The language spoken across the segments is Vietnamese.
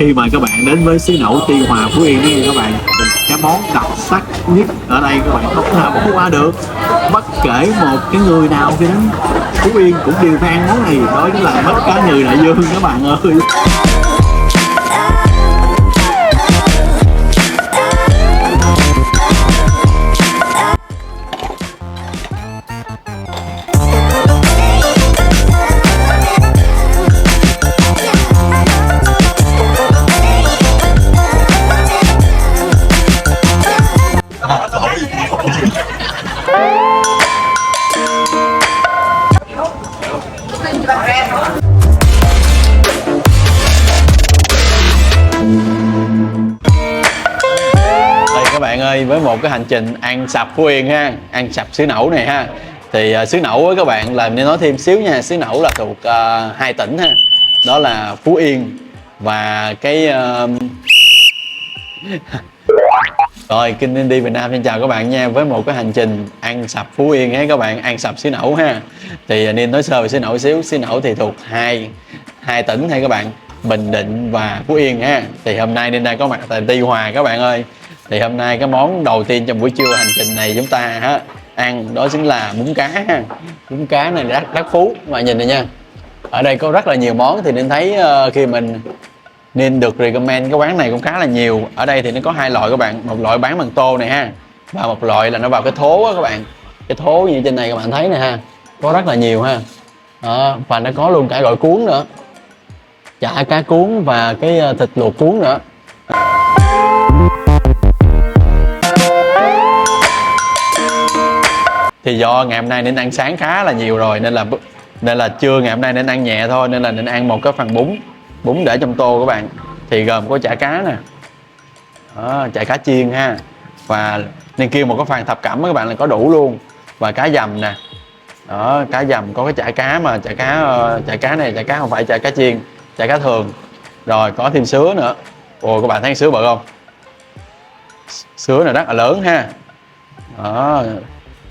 Khi mà các bạn đến với xứ Nẫu Tuy Hòa Phú Yên nha các bạn, thì cái món đặc sắc nhất ở đây các bạn không thể nào bỏ qua được. Bất kể một cái người nào khi đến Phú Yên cũng đều phải ăn món này, đó chính là mắt cá ngừ đại dương các bạn ơi. Các bạn ơi, với một cái hành trình ăn sập Phú Yên ha, ăn sập xứ Nẫu này ha, thì xứ Nẫu với các bạn là nên nói thêm xíu nha. Xứ Nẫu là thuộc hai tỉnh ha, đó là Phú Yên và cái rồi Kinh Indie Việt Nam xin chào các bạn nha, với một cái hành trình ăn sập Phú Yên ấy các bạn, ăn sập xứ Nẫu ha. Thì nên nói sơ về xứ Nẫu xíu. Xứ Nẫu thì thuộc hai tỉnh hay các bạn, Bình Định và Phú Yên ha. Thì hôm nay nên đang có mặt tại Tuy Hòa các bạn ơi. Thì hôm nay cái món đầu tiên trong buổi trưa hành trình này chúng ta ha ăn đó chính là bún cá ha. Bún cá này đắt phú các bạn nhìn này nha. Ở đây có rất là nhiều món, thì nên thấy khi mình nên được recommend cái quán này cũng khá là nhiều. Ở đây thì nó có hai loại các bạn, một loại bán bằng tô này ha, và một loại là nó vào cái thố á các bạn. Cái thố như trên này các bạn thấy nè ha, có rất là nhiều ha. Đó, và nó có luôn cả gọi cuốn nữa, chả cá cuốn và cái thịt luộc cuốn nữa. Thì do ngày hôm nay nên ăn sáng khá là nhiều rồi nên là trưa ngày hôm nay nên ăn nhẹ thôi, nên là nên ăn một cái phần bún để trong tô các bạn. Thì gồm có chả cá nè, đó, chả cá chiên ha, và nên kêu một cái phần thập cẩm các bạn là có đủ luôn, và cá dầm nè. Đó, cá dầm có cái chả cá mà chả cá này chả cá không phải chả cá chiên, chả cá thường. Rồi có thêm sứa nữa. Ồ, các bạn thấy sứa bự không? Sứa này rất là lớn ha. Đó,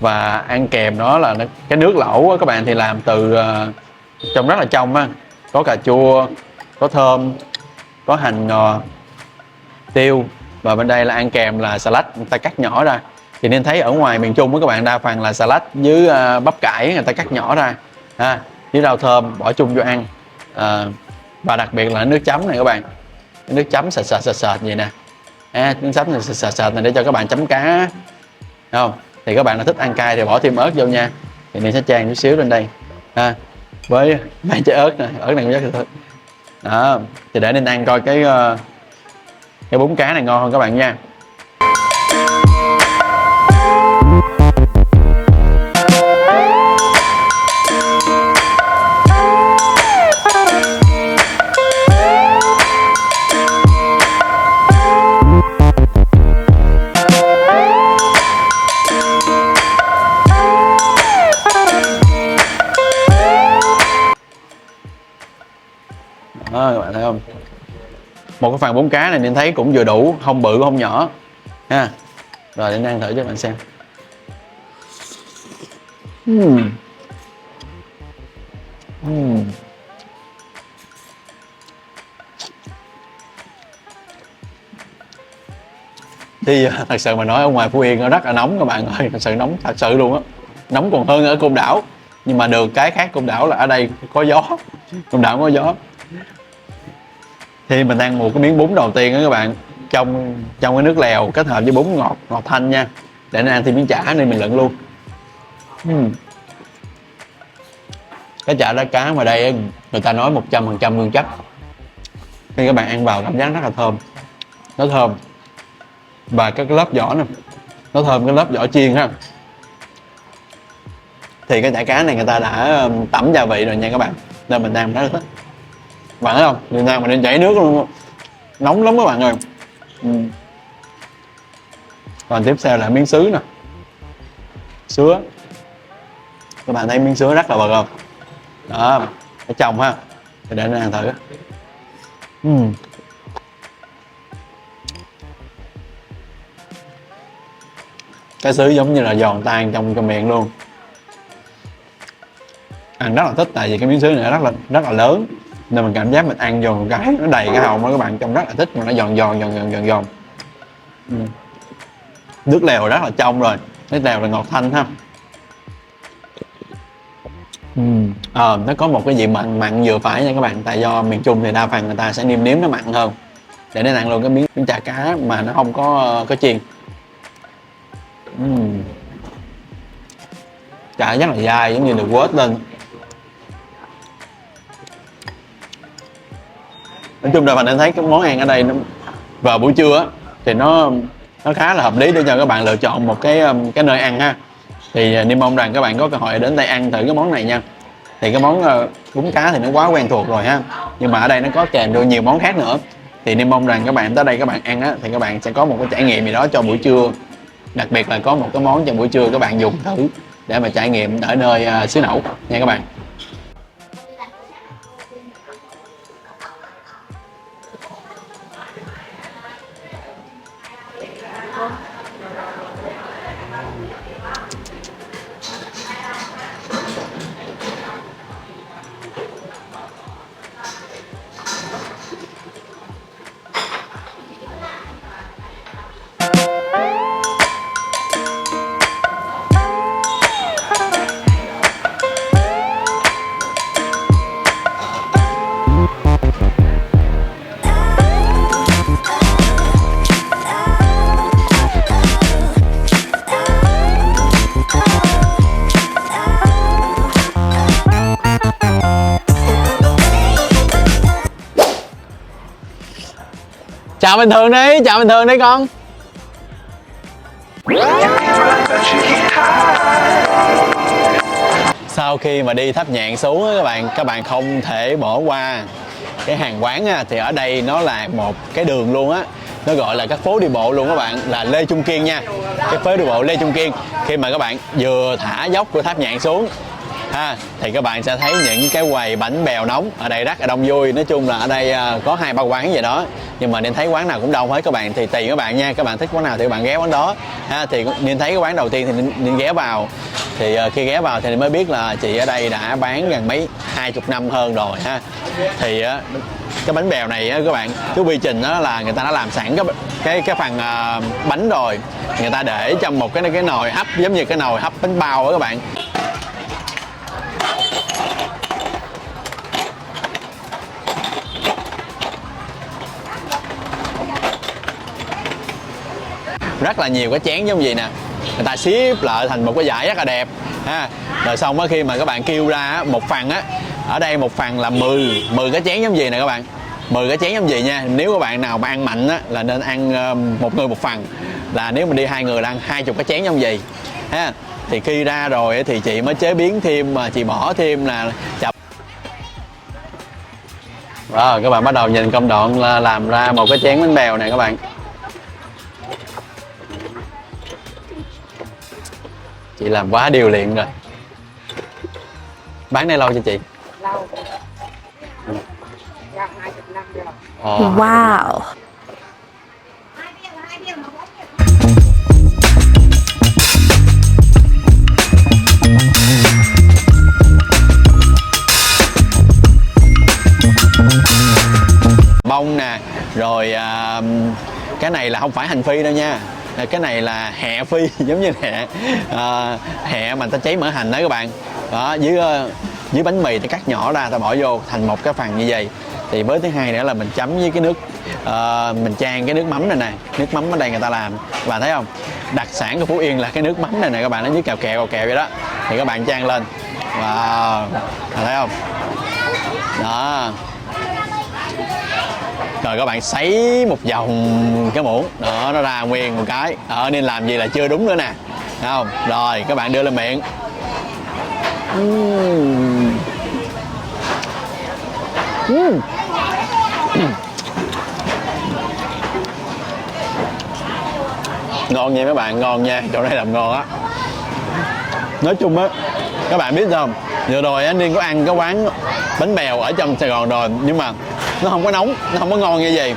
và ăn kèm đó là cái nước lẩu đó, các bạn thì làm từ trong rất là trong á, có cà chua, có thơm, có hành tiêu, và bên đây là ăn kèm là salad người ta cắt nhỏ ra. Thì nên thấy ở ngoài miền Trung với các bạn đa phần là salad với bắp cải người ta cắt nhỏ ra ha, với rau thơm bỏ chung vô ăn. Và đặc biệt là nước chấm này các bạn, cái nước chấm sệt vậy nè. Nước chấm này sệt này để cho các bạn chấm cá, không? Thì các bạn nào thích ăn cay thì bỏ thêm ớt vô nha. Thì mình sẽ chan chút xíu lên đây ha, với mấy trái ớt này cũng rất là thích. Đó, thì để nên ăn coi cái bún cá này ngon hơn các bạn nha. Đó, các bạn thấy không? Một cái phần bún cá này nên thấy cũng vừa đủ, không bự không nhỏ ha. Rồi để ăn thử cho các bạn xem. Thì thật sự mà nói ở ngoài Phú Yên nó rất là nóng các bạn ơi, thật sự nóng thật sự luôn á, nóng còn hơn ở Côn Đảo. Nhưng mà được cái khác Côn Đảo là ở đây có gió, Côn Đảo có gió. Thì mình ăn một cái miếng bún đầu tiên đó các bạn, trong cái nước lèo kết hợp với bún ngọt thanh nha. Để nên ăn thêm miếng chả nên mình lượn luôn. Cái chả đá cá mà đây người ta nói 100% nguyên chất. Khi các bạn ăn vào cảm giác rất là thơm, nó thơm, và cái lớp vỏ nè, nó thơm cái lớp vỏ chiên ha. Thì cái chả cá này người ta đã tẩm gia vị rồi nha các bạn, nên mình ăn rất là thích. Bạn thấy không, người ta mà nên chảy nước luôn, nóng lắm các bạn ơi. Còn tiếp theo là miếng sứa nè, sứa, các bạn thấy miếng sứa rất là bự không? Đó, ở trong ha, thì để nó ăn thử. Cái sứa giống như là giòn tan trong miệng luôn. Ăn rất là thích, tại vì cái miếng sứa này rất là lớn, nên mình cảm giác mình ăn vô một cái nó đầy cái họng đó các bạn, trông rất là thích mà nó giòn. Ừ. Nước lèo rất là trong rồi, nước lèo là ngọt thanh ha. Nó có một cái vị mặn mặn vừa phải nha các bạn, tại do miền Trung thì đa phần người ta sẽ nêm nó mặn hơn để nên ăn luôn cái miếng chả cá mà nó không có chiên. Chả rất là dai giống như được quết lên. Nói chung là mình thấy cái món ăn ở đây nó vào buổi trưa á thì nó khá là hợp lý để cho các bạn lựa chọn một cái nơi ăn ha. Thì Niêm mong rằng các bạn có cơ hội đến đây ăn thử cái món này nha. Thì cái món bún cá thì nó quá quen thuộc rồi ha, nhưng mà ở đây nó có kèm được nhiều món khác nữa. Thì Niêm mong rằng các bạn tới đây các bạn ăn á thì các bạn sẽ có một cái trải nghiệm gì đó cho buổi trưa, đặc biệt là có một cái món cho buổi trưa các bạn dùng thử để mà trải nghiệm ở nơi xứ Nẫu nha các bạn. Chào bình thường đi, chào bình thường đi con. Sau khi mà đi Tháp Nhạn xuống các bạn không thể bỏ qua cái hàng quán á, thì ở đây nó là một cái đường luôn á, nó gọi là cái phố đi bộ luôn các bạn, là Lê Trung Kiên nha. Cái phố đi bộ Lê Trung Kiên, khi mà các bạn vừa thả dốc của Tháp Nhạn xuống ha, thì các bạn sẽ thấy những cái quầy bánh bèo nóng ở đây rất là đông vui. Nói chung là ở đây có 2-3 quán vậy đó, nhưng mà nên thấy quán nào cũng đông hết các bạn, thì tùy các bạn nha, các bạn thích quán nào thì các bạn ghé quán đó ha. Thì nên thấy cái quán đầu tiên thì nên ghé vào, thì khi ghé vào thì mới biết là chị ở đây đã bán gần 20 năm hơn rồi ha. Thì cái bánh bèo này các bạn, cái quy trình đó là người ta đã làm sẵn cái phần bánh rồi, người ta để trong một cái nồi hấp giống như cái nồi hấp bánh bao đó các bạn. Rất là nhiều cái chén giống gì nè, người ta xếp lại thành một cái dải rất là đẹp ha. Rồi xong á, khi mà các bạn kêu ra một phần á, ở đây một phần là 10 cái chén giống gì nè các bạn, 10 cái chén giống gì nha. Nếu các bạn nào mà ăn mạnh á là nên ăn một người một phần, là nếu mình đi 2 người là ăn 20 cái chén giống gì ha. Thì khi ra rồi thì chị mới chế biến thêm, mà chị bỏ thêm là chập. Rồi các bạn bắt đầu nhìn công đoạn là làm ra một cái chén bánh bèo này các bạn. Chị làm quá điều luyện rồi. Bán này lâu cho chị? Lâu. Gần 20 năm rồi. Wow. Bông nè, rồi cái này là không phải hành phi đâu nha, cái này là hẹ phi giống như hẹ mà ta cháy mỡ hành đó các bạn. Đó, dưới bánh mì thì cắt nhỏ ra ta bỏ vô thành một cái phần như vậy. Thì với thứ hai nữa là mình chấm với cái nước mình chan cái nước mắm này nè, nước mắm ở đây người ta làm, các bạn thấy không, đặc sản của Phú Yên là cái nước mắm này nè các bạn, nó với kẹo vậy đó, thì các bạn chan lên. Wow, bạn thấy không đó. Rồi các bạn sấy một vòng cái muỗng đó, nó ra nguyên một cái nên làm gì là chưa đúng nữa nè, thấy không. Rồi các bạn đưa lên miệng. Ngon nha mấy bạn, ngon nha, chỗ này làm ngon á. Nói chung á, các bạn biết không, vừa rồi á Niên có ăn cái quán bánh bèo ở trong Sài Gòn rồi, nhưng mà nó không có nóng, nó không có ngon như vậy.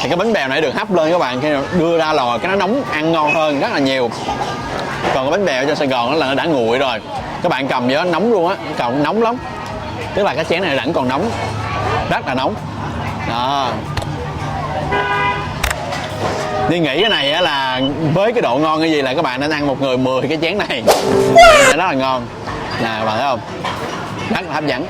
Thì cái bánh bèo này được hấp lên các bạn, khi đưa ra lò cái nó nóng, ăn ngon hơn rất là nhiều. Còn cái bánh bèo trong Sài Gòn đó là nó đã nguội rồi, các bạn cầm vô nóng luôn á, còn nóng lắm, tức là cái chén này vẫn còn nóng. rất là nóng đó. Đi nghĩ cái này á là với cái độ ngon cái gì là các bạn nên ăn một người 10 cái chén này, rất là ngon nè, các bạn thấy không, rất là hấp dẫn.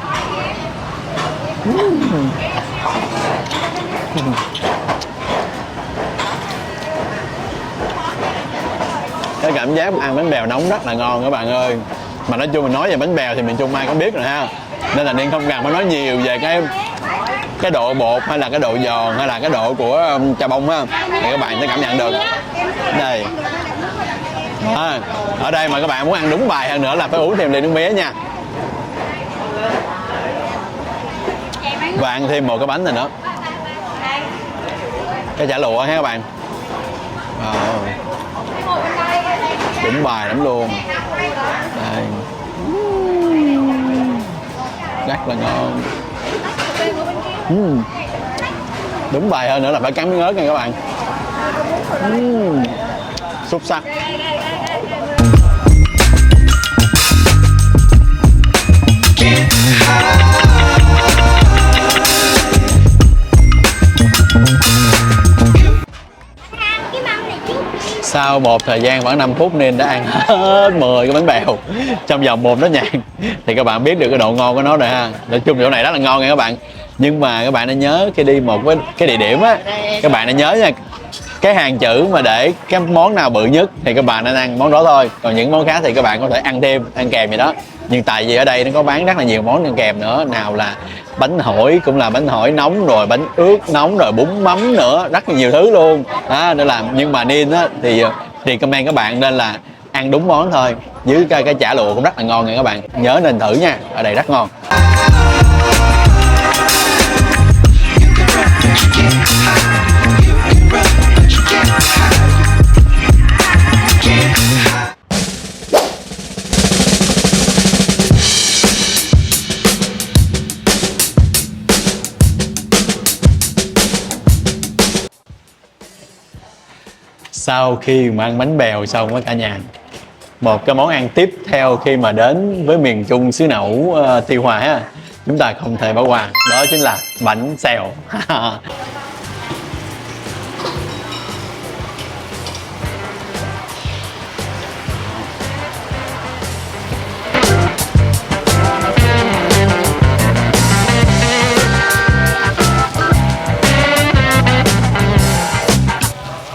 Cái cảm giác ăn bánh bèo nóng rất là ngon các bạn ơi. Mà nói chung mình nói về bánh bèo thì miền Trung ai cũng biết rồi ha, nên là Niên không cần phải nói nhiều về cái độ bột hay là cái độ giòn hay là cái độ của chà bông ha, thì các bạn sẽ cảm nhận được. Đây ở đây mà các bạn muốn ăn đúng bài hơn nữa là phải uống thêm ly nước mía nha, và ăn thêm một cái bánh này nữa, cái chả lụa ha các bạn. Đúng bài lắm luôn. Đây. Rất là ngon. Đúng bài hơn nữa là phải cắn miếng ớt nha các bạn. Xuất sắc. Sau một thời gian khoảng 5 phút Niên đã ăn hết 10 cái bánh bèo trong vòng một nốt nhạc, thì các bạn biết được cái độ ngon của nó rồi ha. Nói chung chỗ này rất là ngon nha các bạn. Nhưng mà các bạn nên nhớ khi đi một cái địa điểm á, các bạn nên nhớ nha, cái hàng chữ mà để cái món nào bự nhất thì các bạn nên ăn món đó thôi, còn những món khác thì các bạn có thể ăn thêm, ăn kèm gì đó. Nhưng tại vì ở đây nó có bán rất là nhiều món ăn kèm nữa, nào là bánh hỏi cũng là bánh hỏi nóng, rồi bánh ướt nóng, rồi bún mắm nữa, rất là nhiều thứ luôn đó. Nên là nhưng mà Niên á thì comment các bạn nên là ăn đúng món thôi, với cái chả lụa cũng rất là ngon nha các bạn, nhớ nên thử nha, ở đây rất ngon. Sau khi mà ăn bánh bèo xong với cả nhà, một cái món ăn tiếp theo khi mà đến với miền Trung xứ Nẫu Tuy Hòa á, chúng ta không thể bỏ qua, đó chính là bánh xèo.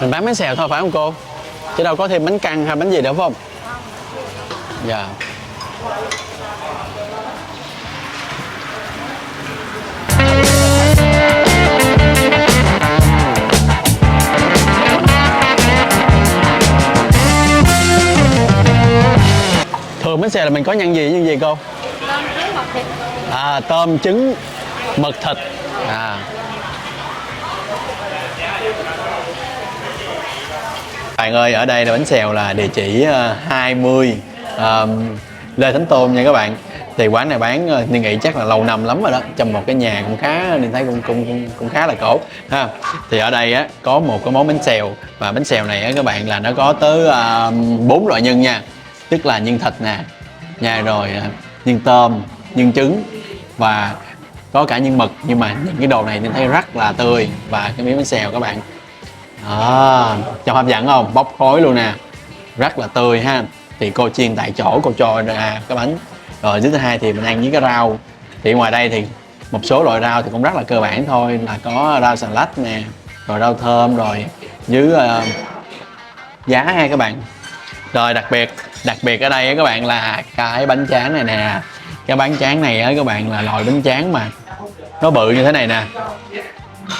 Mình bán bánh xèo thôi phải không cô? Chứ đâu có thêm bánh căn hay bánh gì đâu phải không? Dạ. Thường bánh xèo là mình có nhân gì cô? Tôm trứng mực thịt. À, tôm trứng mực thịt. À. Bạn ơi, ở đây là bánh xèo là địa chỉ 20 Lê Thánh Tôn nha các bạn. Thì quán này bán Niên nghĩ chắc là lâu năm lắm rồi đó, trong một cái nhà cũng khá, Niên thấy cũng khá là cổ ha. Thì ở đây á có một cái món bánh xèo, và bánh xèo này á các bạn là nó có tới 4 loại nhân nha, tức là nhân thịt nè nha, rồi nhân tôm, nhân trứng và có cả nhân mực. Nhưng mà những cái đồ này Niên thấy rất là tươi, và cái miếng bánh xèo các bạn trông hấp dẫn không, bốc khói luôn nè, rất là tươi ha. Thì cô chiên tại chỗ, cô cho ra cái bánh. Rồi thứ hai thì mình ăn với cái rau, thì ngoài đây thì một số loại rau thì cũng rất là cơ bản thôi, là có rau xà lách nè, rồi rau thơm, rồi với giá ha các bạn. Rồi đặc biệt ở đây các bạn là cái bánh tráng này nè. Cái bánh tráng này á các bạn là loại bánh tráng mà nó bự như thế này nè,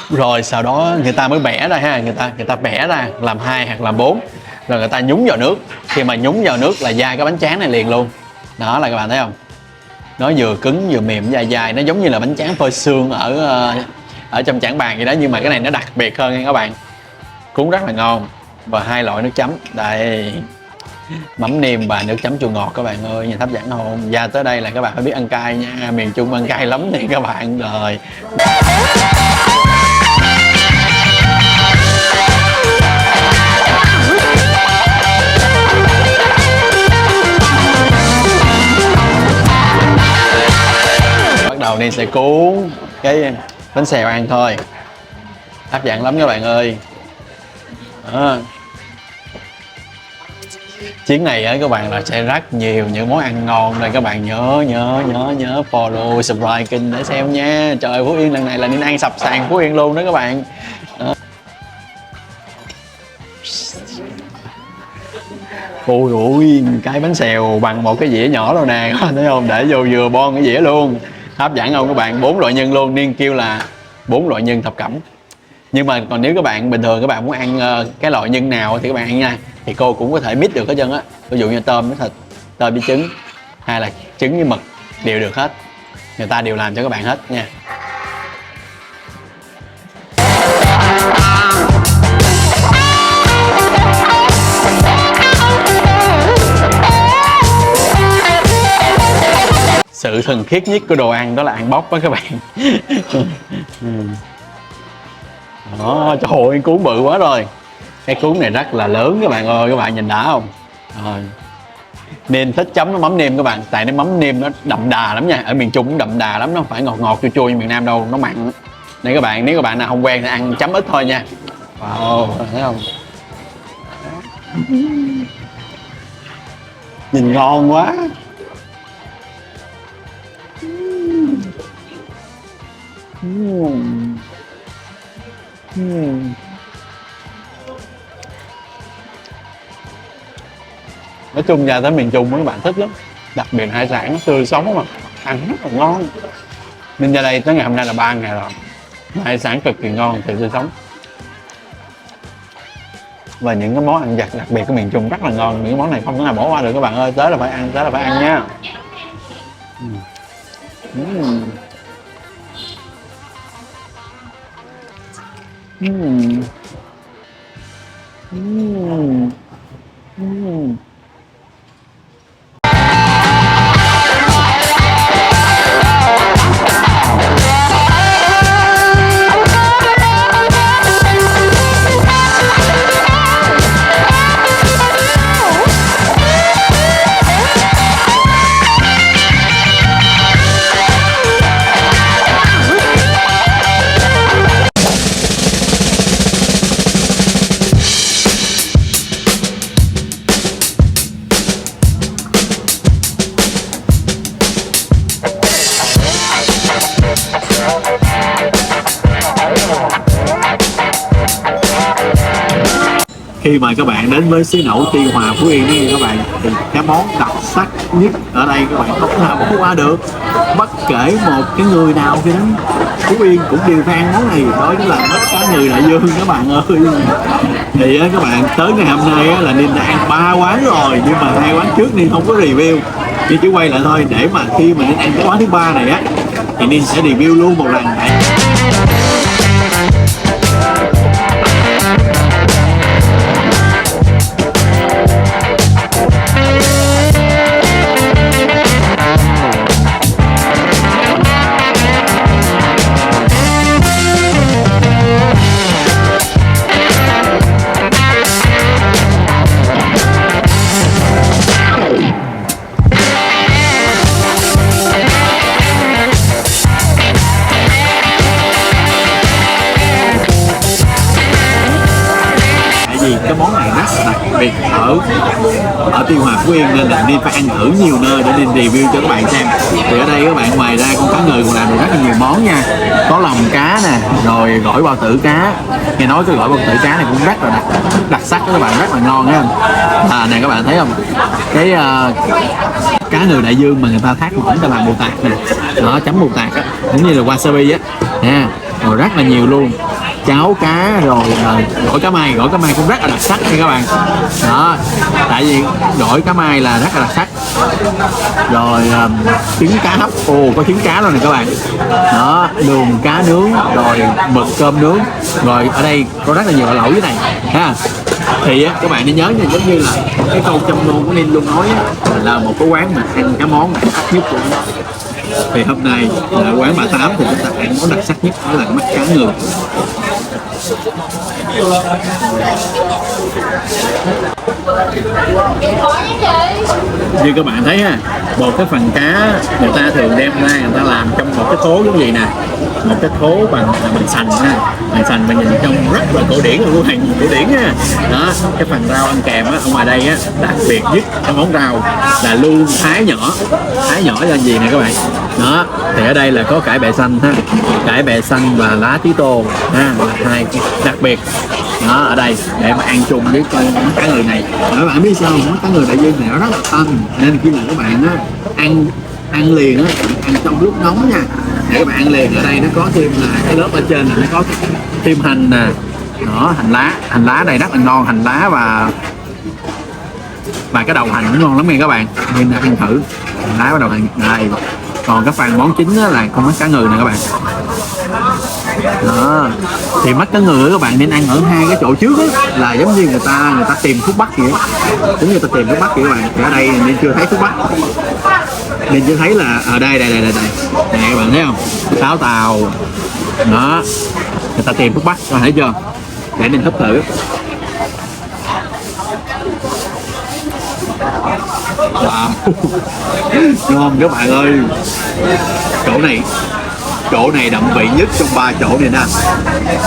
rồi sau đó người ta mới bẻ ra ha, người ta bẻ ra làm 2 hoặc làm 4, rồi người ta nhúng vào nước. Khi mà nhúng vào nước là dai cái bánh tráng này liền luôn. Đó là các bạn thấy không, nó vừa cứng vừa mềm dai dai, nó giống như là bánh tráng phơi sương ở trong Trảng Bàng vậy đó, nhưng mà cái này nó đặc biệt hơn nha các bạn, cuốn rất là ngon. Và 2 loại nước chấm đây, mắm nêm và nước chấm chua ngọt các bạn ơi, nhìn hấp dẫn không? Ra tới đây là các bạn phải biết ăn cay nha, miền Trung ăn cay lắm thì các bạn. Rồi bắt đầu Niên sẽ cuốn cái bánh xèo ăn thôi. Hấp dẫn lắm các bạn ơi. Đó. Chuyến này á các bạn là sẽ rất nhiều những món ăn ngon đây, các bạn nhớ follow subscribe kênh để xem nha. Trời, Phú Yên lần này là nên ăn sập sàn Phú Yên luôn đó các bạn. Đó. Ôi ôi, cái bánh xèo bằng một cái dĩa nhỏ đâu nè, thấy không, để vô vừa bon cái dĩa luôn. Hấp dẫn không các bạn, 4 loại nhân luôn, Niên kêu là 4 loại nhân thập cẩm. Nhưng mà còn nếu các bạn bình thường các bạn muốn ăn cái loại nhân nào thì các bạn ăn nha, thì cô cũng có thể mix được hết trơn á. Ví dụ như tôm với thịt, tôm với trứng, hay là trứng với mực đều được hết, người ta đều làm cho các bạn hết nha. Sự thuần khiết nhất của đồ ăn đó là ăn bóc đó các bạn. Đó, trời ơi, cuốn bự quá rồi. Cái cuốn này rất là lớn các bạn ơi, các bạn nhìn đã không? Rồi. Nên thích chấm nó mắm nêm các bạn, tại nó mắm nêm nó đậm đà lắm nha. Ở miền Trung cũng đậm đà lắm, nó không phải ngọt ngọt chua chua như miền Nam đâu, nó mặn. Nên các bạn, nếu các bạn nào không quen thì ăn chấm ít thôi nha. Wow, thấy không? Nhìn ngon quá. Nói chung ra tới miền Trung các bạn thích lắm, đặc biệt hải sản nó tươi sống mà ăn rất là ngon. Nên ra đây tới ngày hôm nay là 3 ngày rồi, hải sản cực kỳ ngon, thịt tươi sống. Và những cái món ăn vặt đặc biệt của miền Trung rất là ngon, những cái món này không thể nào bỏ qua được các bạn ơi. Tới là phải ăn, tới là phải ăn nha. Khi mà các bạn đến với xứ Nẫu Tuy Hòa Phú Yên đi các bạn, thì cái món đặc sắc nhất ở đây các bạn không thể nào bỏ qua được. Bất kể một cái người nào khi đến Phú Yên cũng đều phải ăn món này, đó chính là mứt cá ngừ đại dương các bạn ơi. Thì các bạn tới ngày hôm nay là Ninh đã ăn 3 quán rồi, nhưng mà 2 quán trước Ninh không có review, nhưng chỉ quay lại thôi để mà khi mà Ninh ăn cái quán thứ 3 này á thì Ninh sẽ review luôn một lần. Cái món này rất là đặc biệt ở Tuy Hòa Phú Yên, nên là nên phải ăn thử nhiều nơi để nên review cho các bạn xem. Thì ở đây các bạn ngoài ra con cá ngừ còn làm được rất là nhiều món nha, có lòng cá nè, rồi gỏi bao tử cá. Nghe nói cái gỏi bao tử cá này cũng rất là đặc sắc đó các bạn, rất là ngon ha. Nè các bạn thấy không, cái cá ngừ đại dương mà người ta thác mỏng ta làm bồ tạt nè, đó chấm bồ tạt á, cũng như là wasabi á nha, rồi rất là nhiều luôn. Cháo cá, rồi gỏi cá mai cũng rất là đặc sắc nha các bạn. Đó, tại vì gỏi cá mai là rất là đặc sắc. Rồi trứng cá hấp, có trứng cá luôn này các bạn. Đó, đường cá nướng, rồi mực cơm nướng, rồi ở đây có rất là nhiều loại lẩu dưới này ha. Thì các bạn nên nhớ nha, giống như là cái câu châm ngôn của Ninh luôn nói là một cái quán mà ăn cái món đặc sắc nhất của nó. Thì hôm nay là quán bà Tám thì chúng ta ăn món đặc sắc nhất, đó là mắt cá ngừ. Như các bạn thấy ha, một cái phần cá người ta thường đem ra người ta làm trong một cái thố giống gì nè, một cái thố bằng sành ha, bằng sành mà nhìn trông rất là cổ điển luôn, hàng cổ điển ha. Đó, cái phần rau ăn kèm á, ở ngoài đây á đặc biệt nhất cái món rau là luôn thái nhỏ lên gì nè các bạn. Đó, thì ở đây là có cải bẹ xanh ha, cải bẹ xanh và lá tí tô ha, hai đặc biệt. Đó, ở đây để mà ăn chung với con món cá ngừ này. Các bạn biết sao món cá ngừ đại dương này nó rất là tanh, nên khi mà các bạn á ăn liền á, ăn trong lúc nóng nha, để các bạn ăn liền. Ở đây nó có thêm là cái lớp ở trên này nó có thêm hành nè, đó, hành lá đây rất là ngon, hành lá và cái đầu hành nó ngon lắm nha các bạn, nên ăn thử hành lá và đầu hành đây. Còn cái phần món chính là con mắt cá ngừ này các bạn. Đó, thì mắt cá ngừ các bạn nên ăn ở hai cái chỗ trước á, là giống như người ta tìm thuốc bắc vậy, giống như người ta tìm thuốc bắc vậy các bạn. Thì ở đây nên chưa thấy thuốc bắc, nên chưa thấy là ở đây nè các bạn thấy không, sáo tàu đó, người ta tìm thuốc bắc, các bạn thấy chưa, để nên hấp thử. Wow. Ngon các bạn ơi, chỗ này đậm vị nhất trong 3 chỗ này nè.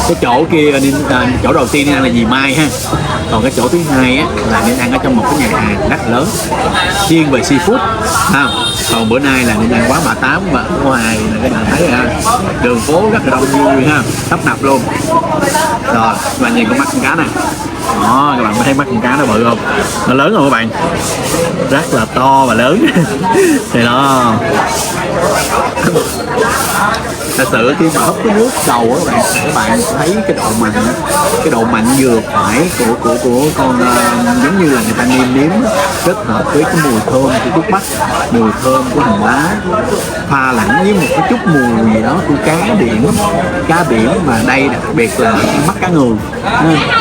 Cái chỗ kia nên chỗ đầu tiên nên ăn là dì Mai ha, còn cái chỗ thứ hai á là nên ăn ở trong một cái nhà hàng rất lớn chuyên về seafood ha. Còn bữa nay là nên ăn quán Bà Tám, và ngoài là các bạn thấy ha, đường phố rất là đông vui ha, tấp nập luôn. Rồi và nhìn con mắt con cá này, đó các bạn có thấy mắt con cá nó bự không, nó lớn không các bạn, rất là to và lớn. Thì đó, thật sự khi mà hấp cái nước đầu á các bạn thấy cái độ mặn vừa phải của con, giống như là người ta nêm kết hợp với cái mùi thơm của thuốc bắc, mùi thơm của hành lá, pha lẫn với một cái chút mùi gì đó của cá biển mà đây đặc biệt là mắt cá ngừ.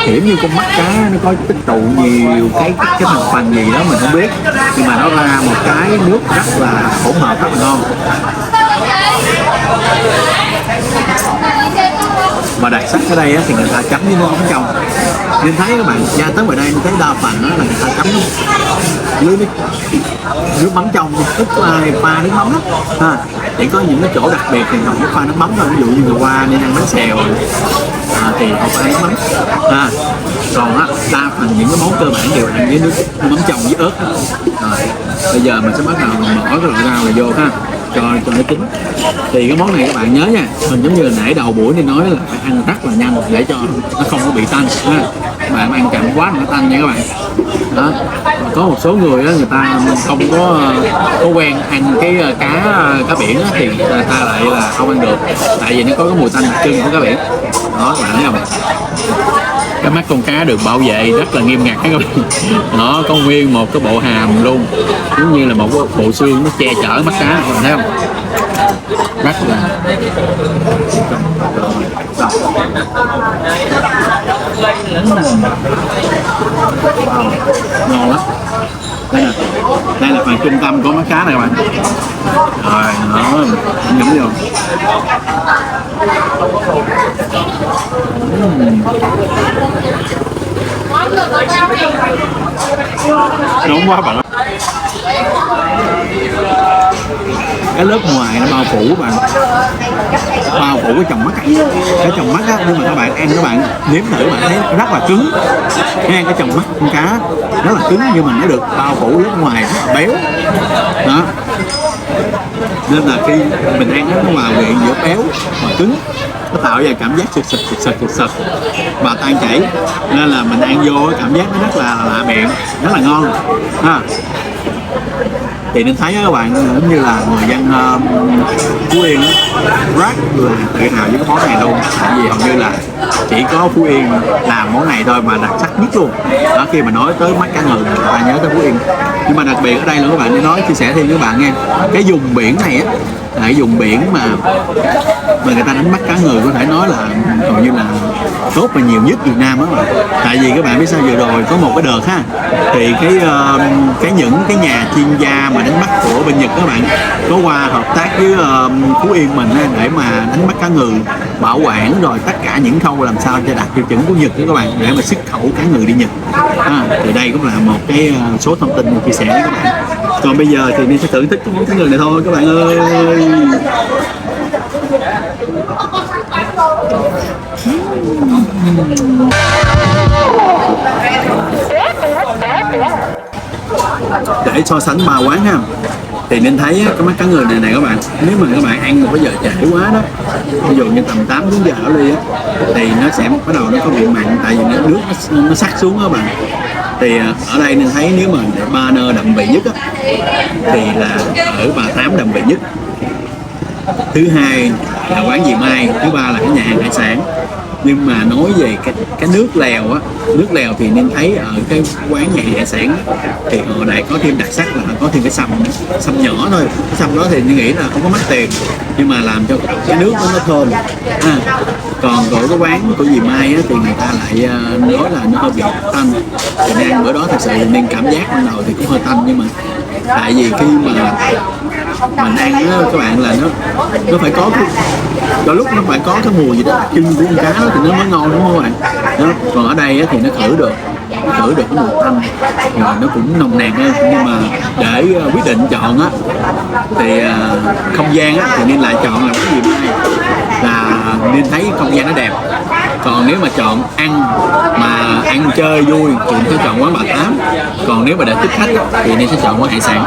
Kiểu như con mắt cá nó có tích tụ nhiều cái thành phần gì đó mình không biết, nhưng mà nó ra một cái nước rất là hỗn hợp, rất là ngon. Và đặc sắc ở đây á, thì người ta chấm với nước mắm trong. Nên thấy các bạn ra tới ngoài đây thấy đa phần đó là người ta chấm với nước mắm trong, ít có ai pha nước mắm lắm ha. Chỉ có những cái chỗ đặc biệt thì họ mới pha nước mắm thôi, ví dụ như người qua nên ăn bánh xèo thì họ pha nước mắm ha. Còn á, đa phần những cái món cơ bản đều ăn với nước mắm trong với ớt. Rồi bây giờ mình sẽ bắt đầu mình bỏ cái loại rau này vô ha, cho nó chín. Thì cái món này các bạn nhớ nha, mình giống như là nãy đầu buổi thì nói là phải ăn rất là nhanh để cho nó không có bị tanh ha. Các bạn ăn chậm quá nó tanh nha các bạn. Đó, có một số người đó, người ta không có quen ăn cái cá biển đó, thì người ta lại là không ăn được, tại vì nó có cái mùi tanh đặc trưng của cá biển. Đó các bạn thấy không, cái mắt con cá được bảo vệ rất là nghiêm ngặt các bạn. Nó có nguyên một cái bộ hàm luôn, giống như là một cái bộ xương nó che chở mắt cá, các bạn thấy không, rất là ngon lắm. Đây là phần trung tâm của mắt cá này các bạn. Rồi nó nhúng vô. Nóng quá bạn. Cái lớp ngoài nó bao phủ bạn, bao phủ cái tròng mắt, cái tròng mắt á, nhưng mà các bạn ăn các bạn nếm thử bạn thấy rất là cứng nghe, cái tròng mắt con cá rất là cứng, nhưng mà nó được bao phủ lớp ngoài rất là béo đó, nên là khi mình ăn nó hòa quyện giữa béo và cứng, nó tạo ra cảm giác sực và tan chảy, nên là mình ăn vô cảm giác nó rất là lạ miệng, rất là ngon ha. Thì nên thấy các bạn giống như là người dân Phú Yên rất là tự hào với cái món này luôn, tại vì hầu như là chỉ có Phú Yên làm món này thôi mà đặc sắc nhất luôn đó. Khi mà nói tới mắt cá ngừ người ta nhớ tới Phú Yên, nhưng mà đặc biệt ở đây là các bạn nên nói chia sẻ thêm với các bạn nghe, cái vùng biển này á là cái vùng biển mà người ta đánh bắt cá ngừ có thể nói là hầu như là tốt và nhiều nhất Việt Nam đó các bạn. Tại vì các bạn biết sao, vừa rồi có một cái đợt ha, thì những cái nhà chuyên gia mà đánh bắt của bên Nhật các bạn có qua hợp tác với Phú Yên mình ha, để mà đánh bắt cá ngừ, bảo quản rồi tất cả những khâu làm sao cho đạt tiêu chuẩn của Nhật đó các bạn, để mà xuất khẩu cá ngừ đi Nhật. Thì đây cũng là một cái số thông tin chia sẻ với các bạn. Còn bây giờ thì mình sẽ thưởng thức cái món cá ngừ này thôi các bạn ơi. Để so sánh ba quán ha, thì nên thấy cái mắt cá ngừ này các bạn, nếu mà các bạn ăn một cái giờ trễ quá đó, ví dụ như tầm 8-9 giờ ở ly á, thì nó sẽ bắt đầu nó có vị mặn, tại vì nước nó sắc xuống đó các bạn. Thì ở đây nên thấy nếu mà để ba nơ đậm vị nhất á, thì là ở Bà Tám đậm vị nhất, thứ hai là quán Dì Mai, thứ ba là cái nhà hàng hải sản. Nhưng mà nói về cái nước lèo á, nước lèo thì nên thấy ở cái quán nhà hàng hải sản thì họ lại có thêm đặc sắc là có thêm cái sâm nhỏ thôi. Cái sâm đó thì tôi nghĩ là không có mắc tiền, nhưng mà làm cho cái nước nó thơm. Còn của cái quán của Dì Mai á, thì người ta lại nói là nó hơi bị tanh. Thì nên ăn bữa đó thật sự nên cảm giác ban đầu thì cũng hơi tanh, nhưng mà tại vì khi mà mình ăn đó, các bạn, là nó phải có cái, đôi lúc nó phải có cái mùi gì đó đặc trưng của con cá đó thì nó mới ngon, đúng không các bạn? Đó. Còn ở đây thì nó khử được cái mùi tanh, rồi nó cũng nồng nàn hơn. Nhưng mà để quyết định chọn á, thì không gian á, thì nên lại chọn là cái gì là nên thấy không gian nó đẹp. Còn nếu mà chọn ăn chơi vui thì nên chọn quán Bà Tám. Còn nếu mà để tiếp khách thì nên sẽ chọn quán hải sản.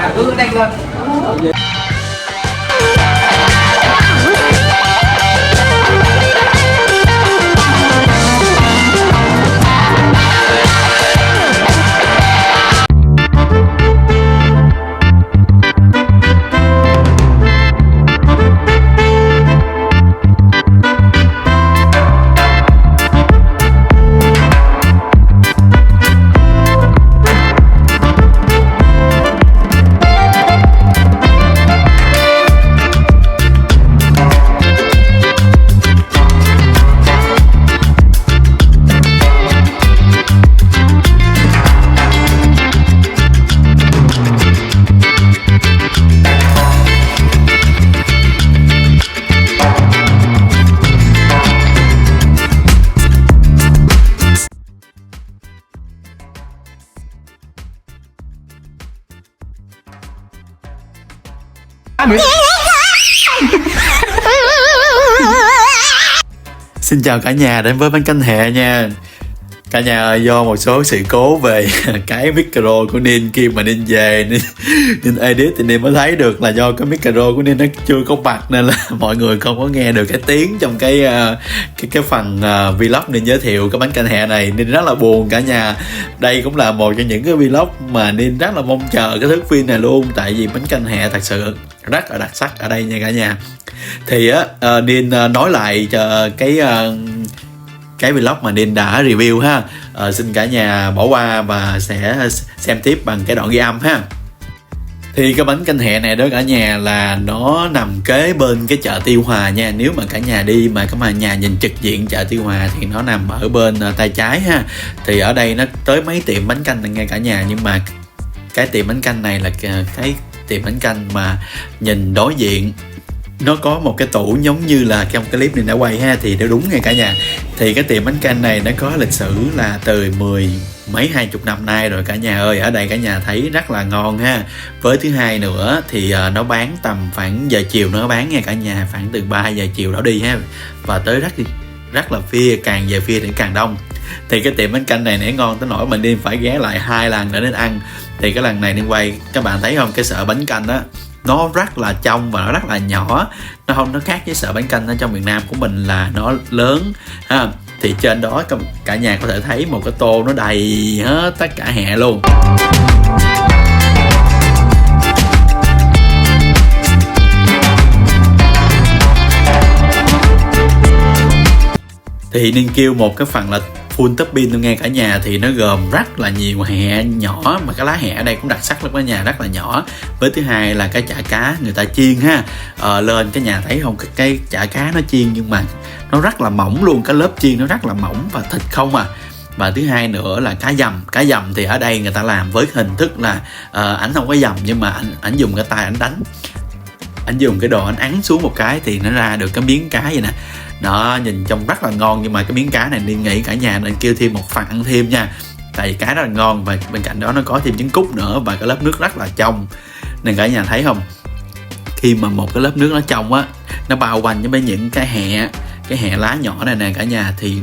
Xin chào cả nhà đến với bánh canh hẹ nha. Cả nhà ơi, do một số sự cố về cái micro của Ninh khi mà Ninh về Ninh edit thì Ninh mới thấy được là do cái micro của Ninh nó chưa có bật, nên là mọi người không có nghe được cái tiếng trong cái phần vlog Ninh giới thiệu cái bánh canh hẹ này. Ninh rất là buồn cả nhà. Đây cũng là một trong những cái vlog mà Ninh rất là mong chờ cái thước phim này luôn, tại vì bánh canh hẹ thật sự rất là đặc sắc ở đây nha cả nhà. Thì Ninh nói lại cho cái vlog mà Ninh đã review ha. Xin cả nhà bỏ qua và sẽ xem tiếp bằng cái đoạn ghi âm ha. Thì cái bánh canh hẹ này đó cả nhà là nó nằm kế bên cái chợ Tiêu Hòa nha. Nếu mà cả nhà đi mà các nhà nhìn trực diện chợ Tiêu Hòa thì nó nằm ở bên tay trái ha. Thì ở đây nó tới mấy tiệm bánh canh nghe cả nhà, nhưng mà cái tiệm bánh canh này là cái tiệm bánh canh mà nhìn đối diện nó có một cái tủ giống như là trong cái clip này đã quay ha, thì nó đúng nghe cả nhà. Thì cái tiệm bánh canh này nó có lịch sử là từ 20 năm nay rồi cả nhà ơi. Ở đây cả nhà thấy rất là ngon ha. Với thứ hai nữa thì nó bán tầm khoảng giờ chiều nó bán nha cả nhà, khoảng từ 3 giờ chiều đó đi ha, và tới rất là phia, càng về phia thì càng đông. Thì cái tiệm bánh canh này nãy ngon tới nỗi mình đi phải ghé lại 2 lần để đến ăn. Thì cái lần này đi quay các bạn thấy không, cái sợi bánh canh đó nó rất là trong và nó rất là nhỏ, nó khác với sợi bánh canh ở trong miền Nam của mình là nó lớn ha. Thì trên đó cả nhà có thể thấy một cái tô nó đầy hết tất cả hẹ luôn. Thì nên kêu một cái phần là full topping luôn nghe cả nhà. Thì nó gồm rất là nhiều hẹ nhỏ, mà cái lá hẹ ở đây cũng đặc sắc lắm cả nhà, rất là nhỏ. Với thứ hai là cái chả cá người ta chiên ha, lên cả nhà thấy không, cái chả cá nó chiên nhưng mà nó rất là mỏng luôn, cái lớp chiên nó rất là mỏng và thịt không à. Và thứ hai nữa là cá dầm thì ở đây người ta làm với hình thức là ảnh không có dầm, nhưng mà ảnh dùng cái tay ảnh đánh, ảnh dùng cái đồ ảnh ấn xuống một cái thì nó ra được cái miếng cá vậy nè. Đó, nhìn trông rất là ngon, nhưng mà cái miếng cá này Niên nghĩ cả nhà nên kêu thêm một phần ăn thêm nha, tại vì cá rất là ngon. Và bên cạnh đó nó có thêm trứng cút nữa, và cái lớp nước rất là trong. Nên cả nhà thấy không, khi mà một cái lớp nước nó trong á, nó bao quanh với những cái hẹ lá nhỏ này nè cả nhà, thì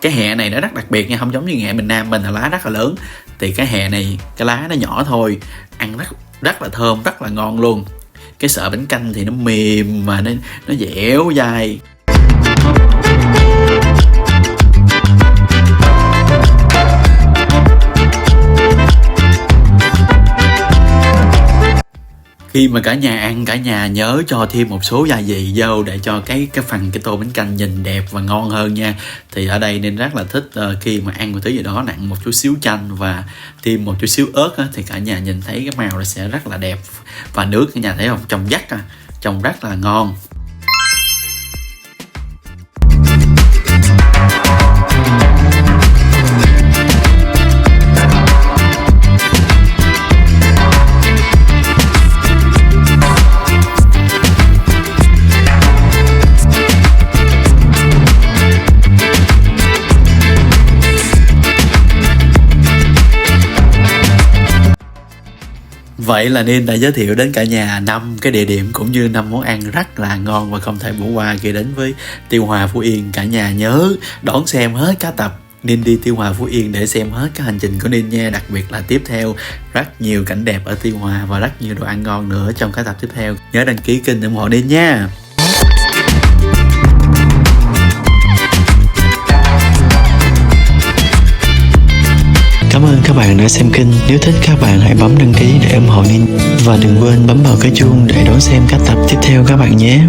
cái hẹ này nó rất đặc biệt nha, không giống như hẹ miền Nam mình là lá rất là lớn. Thì cái hẹ này cái lá nó nhỏ thôi, ăn rất là thơm, rất là ngon luôn. Cái sợi bánh canh thì nó mềm mà nó dẻo dai. Khi mà cả nhà ăn, cả nhà nhớ cho thêm một số gia vị vô để cho cái tô bánh canh nhìn đẹp và ngon hơn nha. Thì ở đây nên rất là thích khi mà ăn một thứ gì đó nặng một chút xíu chanh và thêm một chút xíu ớt á, thì cả nhà nhìn thấy cái màu nó sẽ rất là đẹp. Và nước cả nhà thấy không, trong vắt trông rất là ngon. Vậy là Nên đã giới thiệu đến cả nhà 5 cái địa điểm cũng như 5 món ăn rất là ngon và không thể bỏ qua khi đến với Tiêu Hòa Phú Yên. Cả nhà nhớ đón xem hết cả tập Nên đi Tiêu Hòa Phú Yên để xem hết cái hành trình của Nên nha. Đặc biệt là tiếp theo rất nhiều cảnh đẹp ở Tiêu Hòa và rất nhiều đồ ăn ngon nữa trong cái tập tiếp theo. Nhớ đăng ký kênh để ủng hộ Nên nha. Cảm ơn các bạn đã xem kênh. Nếu thích các bạn hãy bấm đăng ký để ủng hộ Ninh. Và đừng quên bấm vào cái chuông để đón xem các tập tiếp theo các bạn nhé.